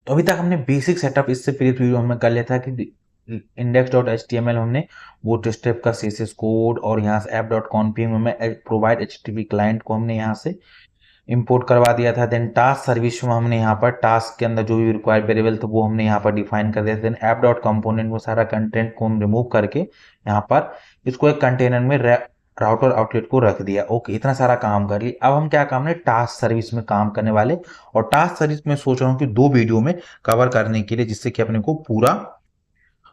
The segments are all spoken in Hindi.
तो अभी तक हमने बेसिक सेटअप इससे प्रीवियस वीडियो में कर लिया था कि index.html हमने बूट स्टेप का सीएसएस कोड और यहाँ से app.conf में प्रोवाइड एचटीटीपी क्लाइंट को हमने यहाँ से इंपोर्ट करवा दिया था। देन टास्क सर्विस में हमने यहाँ पर टास्क के अंदर जो भी रिक्वायर्ड वेरिएबल था वो हमने यहाँ पर डिफाइन कर दिया था। देन ऐप डॉट कंपोनेंट में सारा कंटेंट को हम रिमूव करके यहाँ पर इसको एक कंटेनर में राउटर आउटलेट को रख दिया। ओके, इतना सारा काम कर लिया। अब हम क्या काम है, टास्क सर्विस में काम करने वाले। और टास्क सर्विस में सोच रहा हूँ कि 2 वीडियो में कवर करने के लिए, जिससे कि अपने को पूरा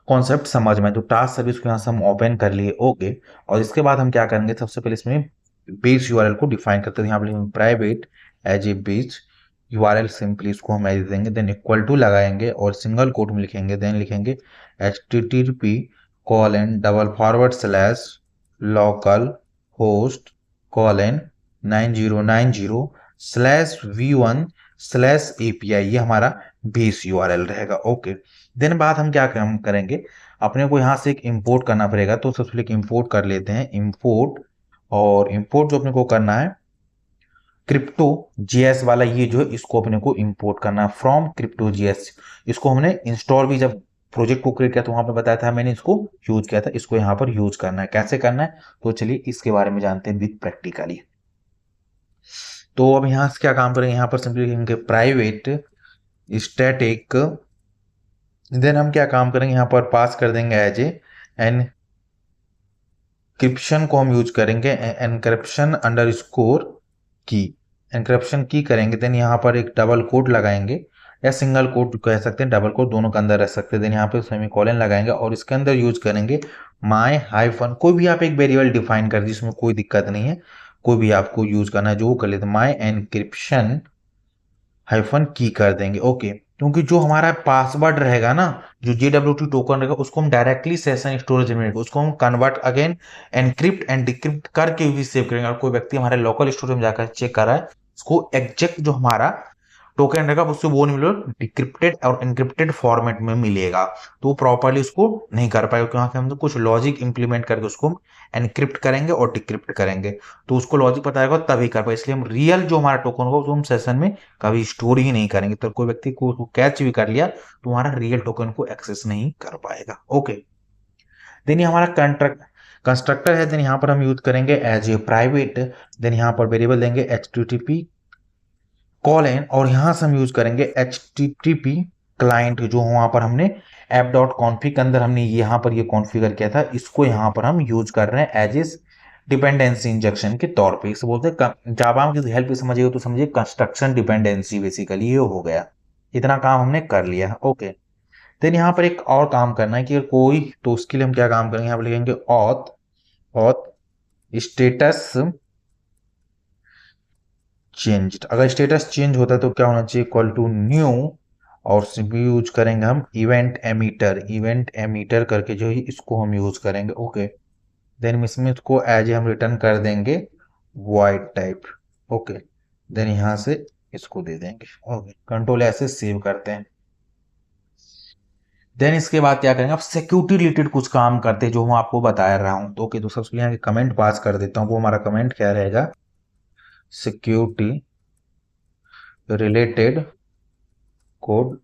कॉन्सेप्ट समझ में। तो टास्क सर्विस को यहाँ से हम ओपन कर लिए। ओके, और इसके बाद हम क्या करेंगे, सबसे पहले इसमें बेस यूआरएल को डिफाइन करते हैं। यहाँ पर private as a base URL, simply इसको हम एज देंगे। देन इक्वल टू लगाएंगे और सिंगल कोट में लिखेंगे। देन लिखेंगे http:// लोकल होस्ट 9090/v1/API, ये हमारा बेस यूआरएल रहेगा। ओके, देन बाद हम क्या काम करेंगे, अपने को यहाँ से एक इंपोर्ट करना पड़ेगा। तो सबसे पहले इंपोर्ट कर लेते हैं, इंपोर्ट। और इंपोर्ट जो अपने को करना है क्रिप्टो जीएस वाला, ये जो है इसको अपने को इंपोर्ट करना है फ्रॉम क्रिप्टो जीएस। इसको हमने इंस्टॉल भी जब प्रोजेक्ट को क्रिएट किया तो वहां पे बताया था, मैंने इसको यूज किया था। इसको यहाँ पर यूज करना है, कैसे करना है तो चलिए इसके बारे में जानते हैं विद प्रैक्टिकली। तो अब यहाँ से क्या काम करेंगे, यहाँ पर सिंपली लिखेंगे प्राइवेट स्टैटिक। देन हम क्या काम करेंगे, यहाँ पर पास कर देंगे एज ए एनक्रिप्शन को हम यूज करेंगे, एनक्रिप्शन अंडर स्कोर की, एनक्रिप्शन की करेंगे। देन यहाँ पर एक डबल कोट लगाएंगे, या सिंगल कोट कह सकते हैं, डबल कोट दोनों के अंदर रह सकते हैं। देन यहाँ पे सेमीकोलन लगाएंगे और इसके अंदर यूज करेंगे माई हाइफन, कोई भी आप एक वेरिएबल डिफाइन कर दीजिए, इसमें कोई दिक्कत नहीं है, कोई भी आपको यूज करना है जो कर लेते, माई एनक्रिप्शन हाइफन की कर देंगे। ओके, क्योंकि जो हमारा पासवर्ड रहेगा ना, जो JWT टोकन रहेगा, उसको हम डायरेक्टली सेशन स्टोरेज में उसको हम convert again encrypt and decrypt करके भी सेव करेंगे। और कोई व्यक्ति हमारे लोकल स्टोरेज में जाकर चेक कर रहा है, उसको एग्जैक्ट जो हमारा टोकन रहेगा उससे वो नहीं मिलेगा, डिक्रिप्टेड और एनक्रिप्टेड फॉर्मेट में मिलेगा। तो वो प्रॉपरली उसको नहीं कर पाएगा, क्योंकि हम तो कुछ लॉजिक इंप्लीमेंट करके उसको एनक्रिप्ट करेंगे और डिक्रिप्ट करेंगे। तो उसको लॉजिक पता रहेगा तभी कर पाए, इसलिए हम रियल जो हमारा टोकन होगा उसको हम सेशन में कभी स्टोर ही नहीं करेंगे। तो कोई व्यक्ति को कैच भी कर लिया तो हमारा रियल टोकन को एक्सेस नहीं कर पाएगा। ओके, देन ये हमारा कंट्रैक्ट कंस्ट्रक्टर है। देन यहाँ पर हम यूज करेंगे एज ए प्राइवेट। देन यहाँ पर वेरिएबल देंगे http कॉलन, और यहां से हम यूज करेंगे http क्लाइंट, जो वहां पर हमने app.config के अंदर हमने यहाँ पर ये कॉन्फ़िगर किया था, इसको यहाँ पर हम यूज कर रहे हैं एज ए डिपेंडेंसी इंजेक्शन के तौर पे। इसे बोलते हैं जावा में, किसी हेल्प समझिएगा तो समझिए कंस्ट्रक्शन डिपेंडेंसी, बेसिकली ये हो गया। इतना काम हमने कर लिया। ओके, देन यहाँ पर एक और काम करना है कि अगर कोई, तो उसके लिए हम क्या काम करेंगे, यहाँ पर लिखेंगे ऑथ स्टेटस चेंज। अगर स्टेटस चेंज होता है तो क्या होना चाहिए, इक्वल टू न्यू, और सिंपली यूज करेंगे हम इवेंट एमीटर करके जो है इसको हम यूज करेंगे। ओके, देन इसमें इसको एज हम रिटर्न कर देंगे वॉइड टाइप। ओके, देन यहाँ से इसको दे देंगे। ओके, कंट्रोल ऐसे सेव करते हैं। देन इसके बाद क्या करेंगे, अब सिक्योरिटी रिलेटेड कुछ काम करते हैं जो मैं आपको बता रहा हूँ। तो ओके, तो सबसे यहाँ कमेंट पास कर देता हूँ। वो हमारा कमेंट क्या रहेगा, सिक्योरिटी रिलेटेड कोड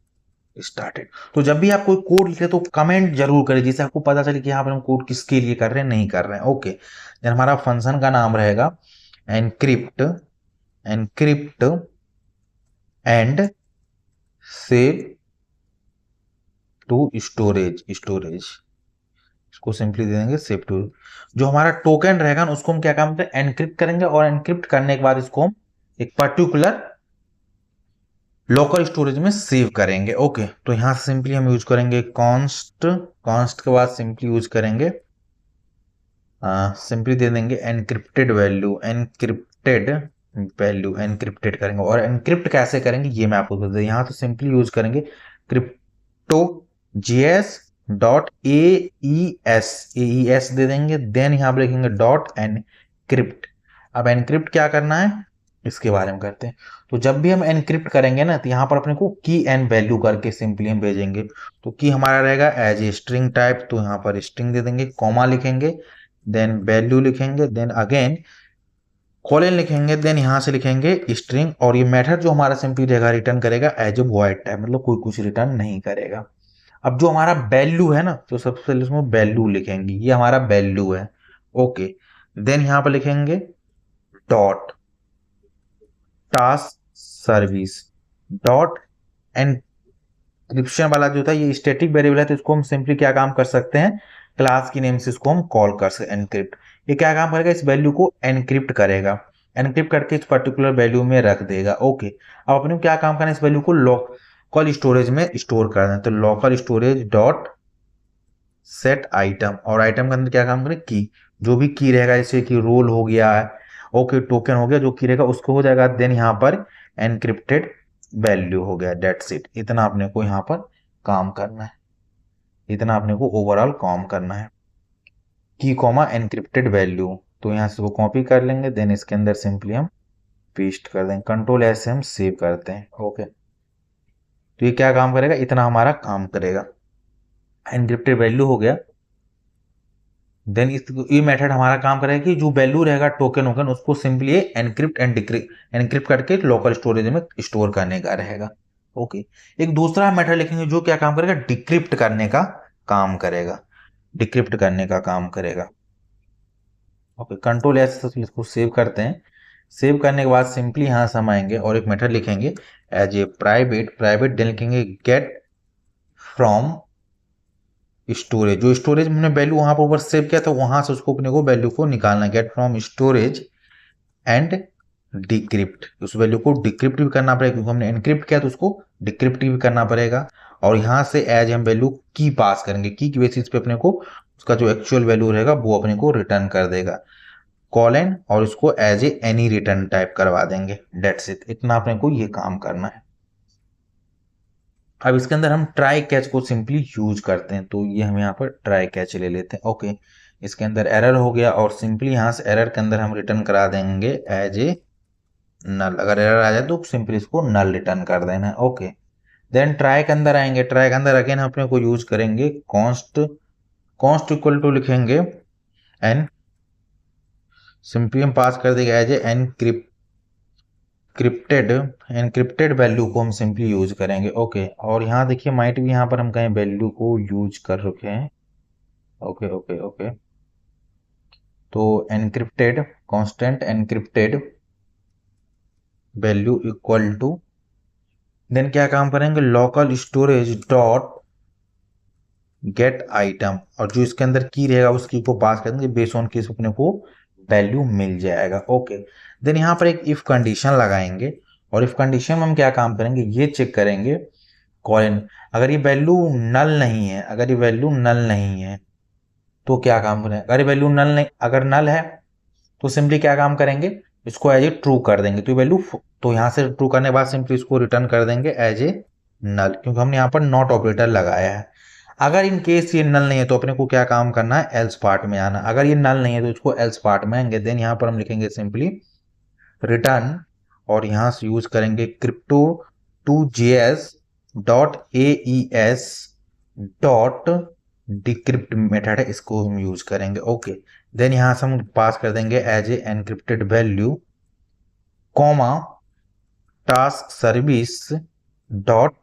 स्टार्टेड। तो जब भी आप कोई कोड लिखे तो कमेंट जरूर करें, जिससे आपको पता चले कि यहाँ पर हम कोड किसके लिए कर रहे हैं, नहीं कर रहे हैं। ओके, देन हमारा फंक्शन का नाम रहेगा encrypt and save to storage. इसको सिंपली दे देंगे सेव टू। जो हमारा टोकन रहेगा ना उसको हम क्या काम करें, एनक्रिप्ट करेंगे, और एनक्रिप्ट करने के बाद इसको हम एक पर्टिकुलर लोकल स्टोरेज में सेव करेंगे। ओके, तो यहां से सिंपली हम यूज करेंगे कॉन्स्ट के बाद सिंपली यूज करेंगे, सिंपली दे देंगे एनक्रिप्टेड वैल्यू एनक्रिप्टेड करेंगे। और एनक्रिप्ट कैसे करेंगे ये मैं आपको बता दूं, यहाँ तो सिंपली यूज करेंगे क्रिप्टो जीएस डॉट एईएस दे देंगे। देन यहाँ पर लिखेंगे डॉट एनक्रिप्ट। अब एनक्रिप्ट क्या करना है इसके बारे में करते हैं। तो जब भी हम एनक्रिप्ट करेंगे ना, तो यहाँ पर अपने को की एंड वैल्यू करके सिंपली हम भेजेंगे। तो की हमारा रहेगा एज ए स्ट्रिंग टाइप, तो यहाँ पर स्ट्रिंग दे देंगे, कॉमा लिखेंगे, देन वैल्यू लिखेंगे, देन अगेन कॉलन लिखेंगे, देन यहाँ से लिखेंगे स्ट्रिंग, और ये मेथड जो हमारा सिंपली रहेगा रिटर्न करेगा एज ए वॉइड टाइप, मतलब कोई कुछ रिटर्न नहीं करेगा। अब जो हमारा वैल्यू है ना, तो सबसे पहले इसमें वैल्यू लिखेंगे, ये हमारा वैल्यू है। ओके, देन यहाँ पर लिखेंगे dot task service dot encryption वाला जो था ये स्टैटिक वेरिएबल है, तो इसको हम सिंपली क्या काम कर सकते हैं, क्लास की नेम से इसको हम कॉल कर सकते हैं एनक्रिप्ट। ये क्या काम करेगा, इस वैल्यू को एनक्रिप्ट करेगा, एनक्रिप्ट करके इस पर्टिकुलर वैल्यू में रख देगा। ओके, अब अपने क्या काम करना है, इस वैल्यू को लोकल स्टोरेज में स्टोर कर दें, तो local storage dot set item, और आइटम के अंदर क्या काम करें, की, जो भी की रहेगा, जैसे कि रोल हो गया है, ओके टोकन हो गया, जो की रहेगा उसको हो जाएगा, देन यहाँ पर एनक्रिप्टेड वैल्यू हो गया, डेट्स इट। इतना अपने को यहाँ पर काम करना है, इतना अपने को ओवरऑल काम करना है, की कॉमा एनक्रिप्टेड वैल्यू। तो यहाँ से वो कॉपी कर लेंगे, देन इसके अंदर सिंपली हम पेस्ट कर देंगे, कंट्रोल एस से हम सेव करते हैं। ओके, तो ये क्या काम करेगा, इतना हमारा काम करेगा, एनक्रिप्टेड वैल्यू हो गया। देन इस ये मेथड हमारा काम करेगा कि जो वैल्यू रहेगा टोकन वोकन उसको सिंपली एनक्रिप्ट एंड एनक्रिप्ट करके लोकल स्टोरेज में स्टोर करने का रहेगा। ओके, एक दूसरा मेथड लिखेंगे जो क्या काम करेगा, डिक्रिप्ट करने का काम करेगा, डिक्रिप्ट करने का काम करेगा। ओके, कंट्रोल एस से इसको सेव करते हैं। सेव करने के बाद सिंपली यहाँ से हम आएंगे और एक मेथड लिखेंगे as a private, private then लिखेंगे गेट फ्रॉम स्टोरेज, जो स्टोरेज हमने वैल्यू वहां पर ऊपर सेव किया था वहां से उसको अपने को वैल्यू को निकालना, gate from storage and decrypt, उस वैल्यू को डिक्रिप्ट भी करना पड़ेगा क्योंकि हमने एनक्रिप्ट किया तो उसको डिक्रिप्ट भी करना पड़ेगा। और यहाँ से एज हम वैल्यू की पास करेंगे, की बेसिस पे अपने को उसका जो एक्चुअल वैल्यू रहेगा वो अपने को रिटर्न कर देगा, कॉलन, और उसको as a any return type करवा देंगे, डेट्स इट। इतना अपने को ये काम करना है। अब इसके अंदर हम ट्राई कैच को सिंपली यूज करते हैं, तो ये हम यहाँ पर ट्राई कैच ले लेते हैं। ओके, इसके अंदर एरर हो गया और सिंपली यहाँ से एरर के अंदर हम रिटर्न करा देंगे एज ए नल, अगर एरर आ जाए तो सिंपली इसको नल रिटर्न कर देना है। ओके, देन ट्राई के अंदर आएंगे, ट्राई के अंदर अगेन अपने को यूज करेंगे कॉन्स्ट, कॉन्स्ट इक्वल टू लिखेंगे एन, सिंपली हम पास कर देंगे as a encrypted, encrypted value को हम सिंपली यूज करेंगे। ओके, और यहाँ देखिए माइट भी यहाँ पर हम कहीं वैल्यू को यूज कर रखे हैं। ओके ओके ओके, तो encrypted constant encrypted value equal to, then क्या काम करेंगे, local storage dot get item, और जो इसके अंदर की रहेगा उसकी को पास कर देंगे, बेस ऑन की अपने को वैल्यू मिल जाएगा। ओके, देन यहाँ पर एक इफ कंडीशन लगाएंगे, और इफ कंडीशन में हम क्या काम करेंगे, ये चेक करेंगे कॉलन, अगर ये वैल्यू नल नहीं है, अगर ये वैल्यू नल नहीं है तो क्या काम करें, अगर ये वैल्यू नल नहीं, अगर नल है तो सिंपली क्या काम करेंगे, इसको एज ए ट्रू कर देंगे, तो वैल्यू, तो यहाँ से ट्रू करने के बाद सिंपली इसको रिटर्न कर देंगे एज ए नल, क्योंकि हमने यहाँ पर नॉट ऑपरेटर लगाया है। अगर इन केस ये नल नहीं है तो अपने को क्या काम करना है, एल्स पार्ट में आना, अगर ये नल नहीं है तो इसको एल्स पार्ट में आएंगे, देन यहाँ पर हम लिखेंगे सिंपली रिटर्न, और यहाँ से यूज करेंगे crypto to JS dot AES dot decrypt method है, इसको हम यूज करेंगे। ओके, देन यहाँ से हम पास कर देंगे as a encrypted value comma task service dot,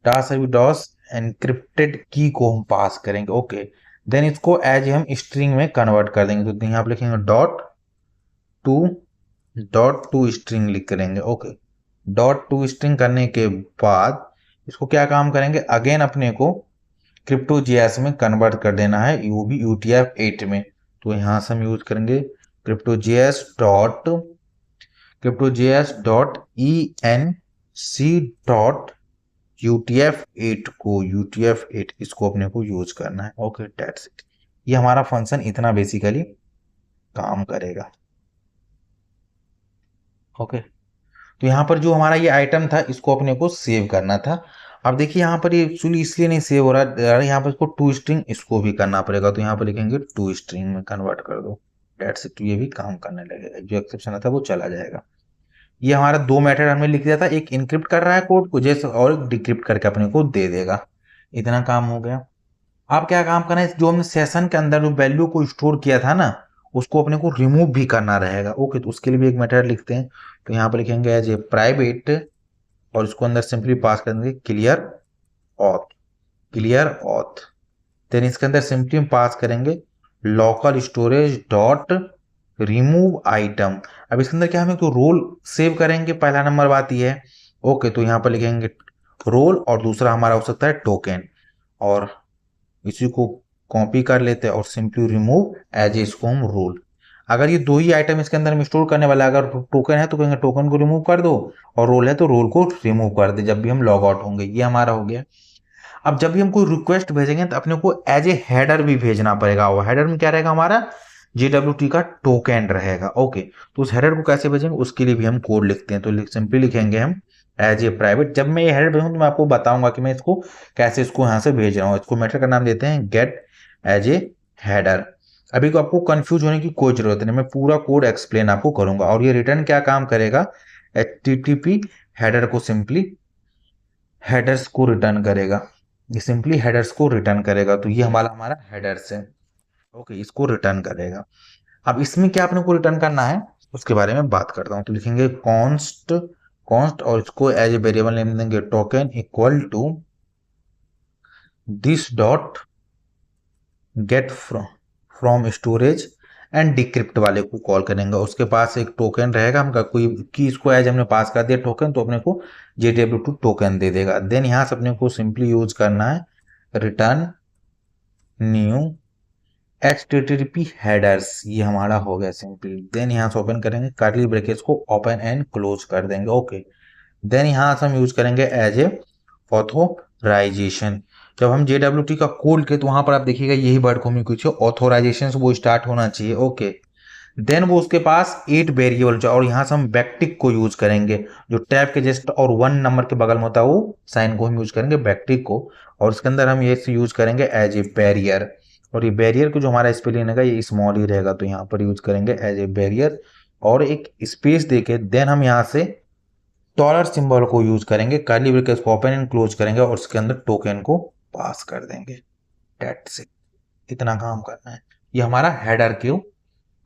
task service dot encrypted key को हम पास करेंगे। ओके, देन इसको एज हम स्ट्रिंग में कन्वर्ट कर देंगे, तो यहाँ पे लिखेंगे डॉट टू स्ट्रिंग लिख करेंगे। ओके, डॉट टू स्ट्रिंग करने के बाद इसको क्या काम करेंगे, अगेन अपने को क्रिप्टो जीएस में कन्वर्ट कर देना है, वो भी UTF-8 में, तो यहाँ से हम यूज करेंगे crypto GS dot ENC dot UTF-8 को, UTF-8 इसको अपने को यूज करना है। ओके, दैट्स इट, ये हमारा फंक्शन इतना बेसिकली काम करेगा। ओके, तो यहाँ पर जो हमारा ये आइटम था इसको अपने को सेव करना था। अब देखिए यहाँ पर ये एक्चुअली इसलिए नहीं सेव हो रहा, यहाँ पर इसको टू स्ट्रिंग इसको भी करना पड़ेगा, तो यहाँ पर लिखेंगे टू स्ट्रिंग में कन्वर्ट कर दो, डेट्स इट, ये भी काम करने लगेगा, जो एक्सेप्शन था वो चला जाएगा। ये हमारा दो मेथड हमने लिख दिया था, एक इनक्रिप्ट कर रहा है कोड को जैसे, और एक डिक्रिप्ट करके अपने को दे देगा, इतना काम हो गया। अब क्या काम करना है, जो हमने सेशन के अंदर जो वैल्यू को स्टोर किया था ना उसको अपने को रिमूव भी करना रहेगा। ओके, तो उसके लिए भी एक मेथड लिखते हैं। तो यहाँ पर लिखेंगे एज ए प्राइवेट और इसको अंदर सिंपली पास कर देंगे clear auth, clear auth. Then इसके अंदर सिंपली हम पास करेंगे local storage dot remove item. अब इसके अंदर क्या हमें तो रोल सेव करेंगे, पहला नंबर बात ये है। ओके, तो यहाँ पर लिखेंगे रोल और दूसरा हमारा हो सकता है टोकन, और इसी को कॉपी कर लेते हैं और सिंपली रिमूव एज इसको हम रोल। अगर ये दो ही आइटम इसके अंदर हम स्टोर करने वाला, अगर टोकन है तो कहेंगे टोकन को रिमूव कर दो, और रोल है तो रोल को रिमूव कर दे जब भी हम लॉग आउट होंगे। ये हमारा हो गया। अब जब भी हम कोई रिक्वेस्ट भेजेंगे तो अपने को एज ए हेडर भी भेजना पड़ेगा। वो हेडर में क्या रहेगा, हमारा JWT का टोकन रहेगा। ओके, तो उस हेडर को कैसे भेजेंगे उसके लिए भी हम कोड लिखते हैं। तो सिंपली लिखेंगे हम एज ए प्राइवेट। जब मैं ये हेडर भेजूँ तो मैं आपको बताऊंगा कि मैं इसको कैसे इसको यहाँ से भेज रहा हूँ। इसको मेथड का नाम देते हैं गेट एज ए हेडर। अभी को आपको कंफ्यूज होने की कोई जरूरत नहीं, मैं पूरा कोड एक्सप्लेन आपको करूंगा। और ये रिटर्न क्या काम करेगा, HTTP हेडर को सिंपली हेडर्स को रिटर्न करेगा। ये सिंपली हेडर्स को रिटर्न करेगा। तो ये हमारा हमारा हेडर्स है। ओके, इसको रिटर्न करेगा। अब इसमें क्या अपने को रिटर्न करना है उसके बारे में बात करता हूँ। तो लिखेंगे कॉन्स्ट, कॉन्स्ट और इसको एज ए वेरिएबल नेम देंगे token equal to this dot get from storage and decrypt वाले को कॉल करेंगे। उसके पास एक टोकन रहेगा, हम कोई की इसको एज हमने पास कर दिया टोकन, तो अपने को JW2 टोकन दे देगा। देन यहाँ से अपने को सिंपली यूज करना है रिटर्न न्यू HTTP हेडर्स। ये हमारा हो गया सिंपली। देन यहाँ से ओपन करेंगे कर्ली ब्रैकेट्स को ओपन एंड क्लोज कर देंगे। ओके, देन यहाँ से हम यूज करेंगे एज ए ऑथोराइजेशन। जब हम JWT का कोड के तो वहां पर आप देखिएगा यही वर्ड को हमें कुछ ऑथोराइजेशन से वो स्टार्ट होना चाहिए। ओके, देन वो उसके पास 8 वेरिएबल और यहाँ से हम बैकटिक को यूज करेंगे, जो टैब के जस्ट और 1 नंबर के बगल में होता है वो साइन को हम यूज करेंगे बैकटिक को। और इसके अंदर हम ये यूज करेंगे एज ए बैरियर, और ये बैरियर को जो हमारा स्पेलिंग रहेगा ये स्मॉल ही रहेगा, तो यहाँ पर यूज करेंगे एज ए बैरियर और एक स्पेस देके। देन हम यहाँ से डॉलर सिंबल को यूज करेंगे, कर्ली ब्रैकेट्स को ओपन एंड क्लोज करेंगे और उसके अंदर टोकन को पास कर देंगे। दैट्स इट, इतना काम करना है। ये हमारा हेडर क्यों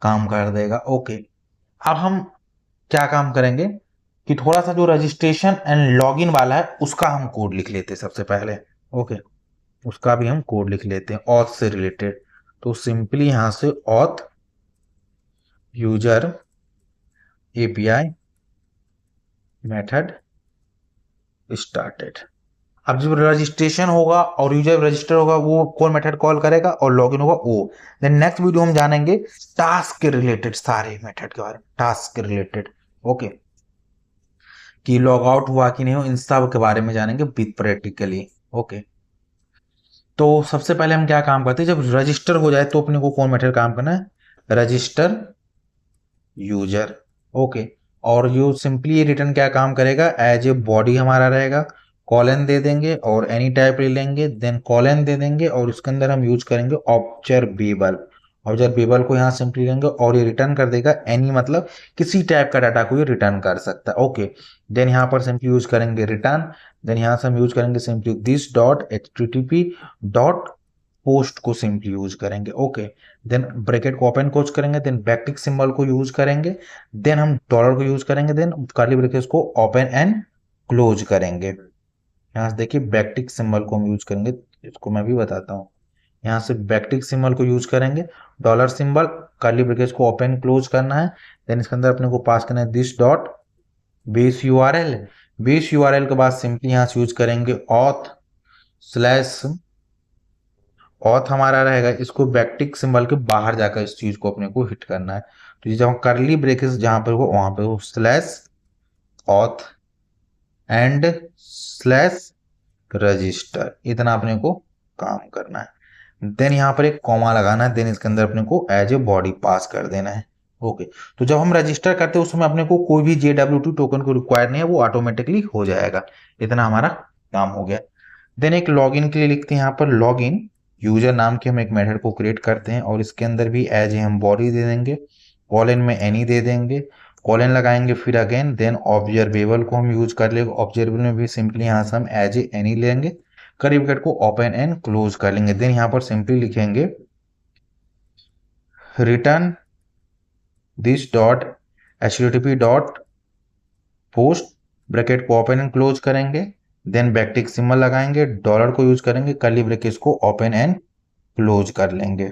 काम कर देगा। ओके, अब हम क्या काम करेंगे कि थोड़ा सा जो रजिस्ट्रेशन एंड लॉगिन वाला है उसका हम कोड लिख लेते हैं सबसे पहले। ओके, उसका भी हम कोड लिख लेते हैं ऑथ से रिलेटेड। तो सिंपली यहां से auth user API method started. अब जब रजिस्ट्रेशन होगा और यूजर रजिस्टर होगा वो कौन मेथड कॉल करेगा, और लॉगिन होगा वो। देन नेक्स्ट वीडियो हम जानेंगे टास्क के रिलेटेड सारे मेथड के बारे में, टास्क के रिलेटेड। ओके, कि लॉग आउट हुआ कि नहीं हो, इन सब के बारे में जानेंगे विद प्रैक्टिकली। ओके, तो सबसे पहले हम क्या काम करते हैं, जब रजिस्टर हो जाए तो अपने को कौन मेथड काम करना है, रजिस्टर यूजर। ओके, और जो सिंपली ये रिटर्न क्या काम करेगा, एज ए बॉडी हमारा रहेगा, कॉलन दे देंगे और एनी टाइप ले लेंगे, देन कॉलन दे देंगे और इसके अंदर हम यूज करेंगे ऑब्जर्वेबल। ऑब्जर्वेबल को यहाँ सिंपली लेंगे और ये रिटर्न कर देगा एनी, मतलब किसी टाइप का डाटा को ये रिटर्न कर सकता है। ओके, देन यहाँ पर सिंपली यूज करेंगे रिटर्न। देन यहाँ से हम यूज करेंगे simply this dot HTTP dot post को सिंपली यूज करेंगे। ओके, देन ब्रैकेट को ओपन क्लोज करेंगे, देन बैकटिक सिंबल को यूज करेंगे, देन हम डॉलर को यूज करेंगे, देन कर्ली ब्रैकेट्स को ओपन एंड क्लोज करेंगे। यहाँ से देखिए बैकटिक सिंबल को हम यूज करेंगे, इसको मैं भी बताता हूँ। यहाँ से बैकटिक सिंबल को यूज करेंगे, डॉलर सिंबल, कर्ली ब्रैकेट्स को ओपन क्लोज करना है। देन इसके अंदर अपने को पास करना है this dot base URL। Base URL के बाद सिंपली यहाँ से यूज करेंगे ऑथ स्लैश, ऑथ हमारा रहेगा, इसको बैकटिक सिंबल के बाहर जाकर इस चीज को अपने को हिट करना है। तो जब कर्ली ब्रेकेस जहां पर हो वहां पे हो slash auth and slash register, इतना अपने को काम करना है। देन यहाँ पर एक कॉमा लगाना है, देन इसके अंदर अपने को एज ए बॉडी पास कर देना है। ओके, तो जब हम रजिस्टर करते हैं उसमें अपने को कोई भी JW2 टोकन को रिक्वायर नहीं है, वो ऑटोमेटिकली हो जाएगा। इतना हमारा काम हो गया। देन एक लॉगिन के लिए लिखते हैं यहाँ पर लॉगिन यूजर नाम के हम एक मेथड को क्रिएट करते हैं और इसके अंदर भी एज ए हम बॉडी दे देंगे, कॉलन में एनी दे देंगे, कॉलन लगाएंगे फिर अगेन, देन ऑब्जर्वेबल को हम यूज कर लेंगे। ऑब्जर्वेबल में भी सिंपली यहाँ से हम एज ए एनी लेंगे, कर्ली ब्रैकेट को ओपन एंड क्लोज कर लेंगे। देन यहाँ पर सिंपली लिखेंगे return this dot http dot post bracket को ओपन एंड क्लोज करेंगे, देन बैकटिक सिंबल लगाएंगे, डॉलर को यूज करेंगे, कर्ली ब्रैकेट्स को ओपन एंड क्लोज कर लेंगे।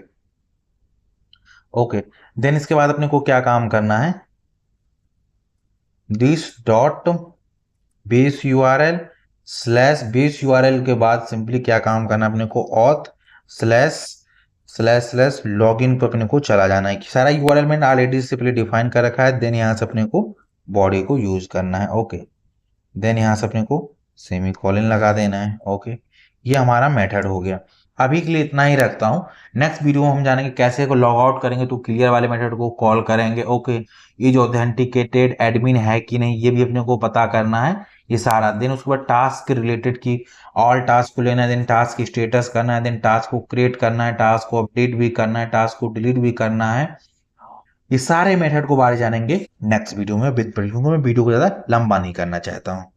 ओके, देन इसके बाद अपने को क्या काम करना है, this dot base URL slash base URL के बाद सिंपली क्या काम करना है अपने को, auth slash slash slash login पर अपने को चला जाना है। सारा यूआरएल मैंने ऑलरेडी से पहले डिफाइन कर रखा है। देन यहाँ से अपने को बॉडी को यूज करना है। ओके, देन यहाँ से अपने को सेमी कॉलन लगा देना है। ओके, ये हमारा मेथड हो गया। अभी के लिए इतना ही रखता हूँ। नेक्स्ट वीडियो में हम जानेंगे कैसे को लॉग आउट करेंगे, तो क्लियर वाले मेथड को कॉल करेंगे। ओके, ये जो ऑथेंटिकेटेड एडमिन है कि नहीं ये भी अपने को पता करना है, ये सारा। देन उसके बाद टास्क के रिलेटेड की ऑल टास्क को लेना है, देन टास्क स्टेटस करना है, देन टास्क को क्रिएट करना है, टास्क को अपडेट भी करना है, टास्क को डिलीट भी करना है। ये सारे मेथड को बारे जानेंगे नेक्स्ट वीडियो में विद प्रीव्यू में। वीडियो को ज़्यादा लंबा नहीं करना चाहता हूँ।